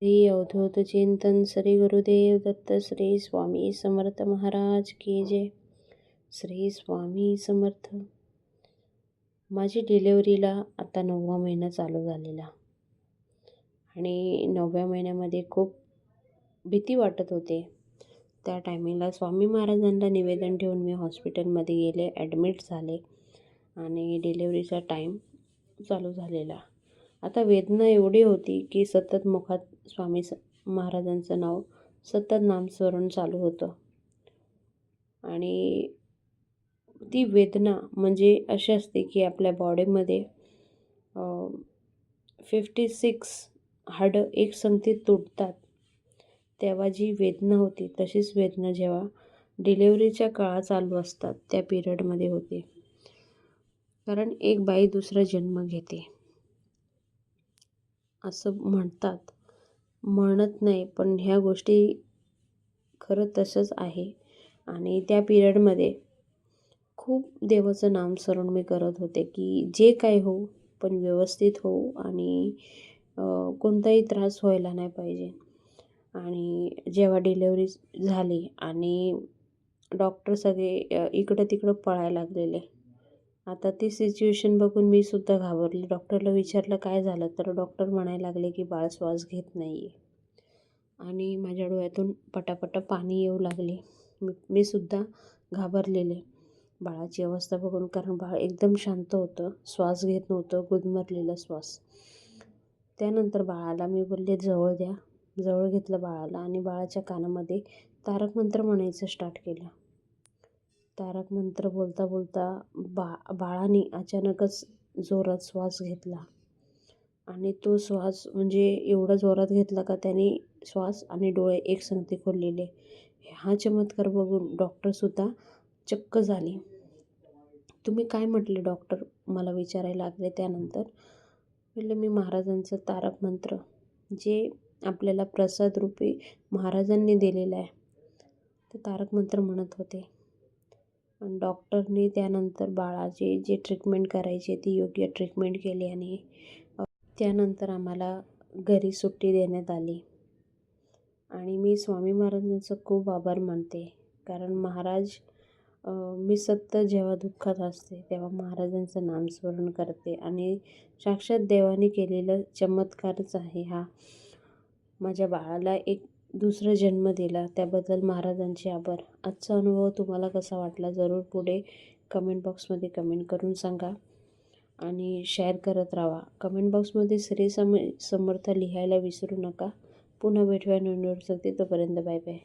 श्री अवधूत चिंतन श्री गुरुदेव दत्त श्री स्वामी समर्थ महाराज की जय. श्री स्वामी समर्थ. माझी डिलेवरीला आता 9वा महिना चालू झालेला आणि 9व्या महिन्यामध्ये खूप भीती वाटत होते. त्या टायमिंगला स्वामी महाराजांना निवेदन ठेवून मी हॉस्पिटलमध्ये गेले, ॲडमिट झाले आणि डिलेवरीचा टाईम चालू झालेला. आता वेदना एवढी होती की सतत मुखात स्वामी महाराजांचं नाव सतत नामस्मरण चालू होतं. आणि ती वेदना म्हणजे अशी असते की आपल्या बॉडीमध्ये 56 हाडं एकसंगती तुटतात, तेव्हा जी वेदना होती तशीच वेदना जेव्हा डिलेवरीच्या काळात चालू असतात त्या पिरियडमध्ये होते. कारण एक बाई दुसरा जन्म घेते असं म्हणतात, म्हणत नाही, पण ह्या गोष्टी खरं तसंच आहे. आणि त्या पिरियडमध्ये खूप देवाचं नामस्मरण मी करत होते की जे काय होऊ पण व्यवस्थित होऊ आणि कोणताही त्रास व्हायला नाही पाहिजे. आणि जेव्हा डिलेवरी झाली आणि डॉक्टर सगळे इकडं तिकडं पळायला लागलेले. आता ती सिच्युएशन बघून मी सुद्धा घाबरली. डॉक्टरला विचारलं काय झालं, तर डॉक्टर म्हणायला लागले की बाळ श्वास घेत नाही आहे. आणि माझ्या डोळ्यातून पटापटा पाणी येऊ लागले. मी सुद्धा घाबरलेले बाळाची अवस्था बघून, कारण बाळ एकदम शांत होतं, श्वास घेत नव्हतं, गुदमरलेला श्वास. त्यानंतर बाळाला मी बोलले जवळ द्या. जवळ घेतलं बाळाला आणि बाळाच्या कानामध्ये तारक मंत्र म्हणायचं स्टार्ट केलं. तारक मंत्र बोलता बोलता बाळाने अचानकच जोरात श्वास घेतला आणि तो श्वास म्हणजे एवढा जोरात घेतला का त्याने श्वास आणि डोळे एकसंगती खोललेले. हा चमत्कार बघून डॉक्टरसुद्धा चक्क झाली. तुम्ही काय म्हटले डॉक्टर, मला विचारायला लागले. त्यानंतर म्हटलं मी महाराजांचं तारक मंत्र जे आपल्याला प्रसाद रूपी महाराजांनी दिलेलं आहे ते तारक मंत्र म्हणत होते. आणि डॉक्टरने त्यानंतर बाळाची जे ट्रीटमेंट करायची ती योग्य ट्रीटमेंट केली आणि त्यानंतर आम्हाला घरी सुट्टी देण्यात आली. आणि मी स्वामी महाराजांचं खूप आभार मानते, कारण महाराज मी सतत जेव्हा दुःखात असते तेव्हा महाराजांचं नामस्मरण करते आणि साक्षात देवाने केलेला चमत्कारच आहे हा. माझ्या बाळाला एक दुसरा जन्म दिला, त्याबद्दल महाराजांचे आभार. आजचा अनुभव तुम्हाला कसा वाटला जरूर पुढे कमेंट बॉक्समध्ये कमेंट करून सांगा आणि शेअर करत राहा. कमेंट बॉक्समध्ये श्री समर्थ लिहायला विसरू नका. पुन्हा भेटूया नवीन व्हिडिओसाठी. तोपर्यंत बाय बाय.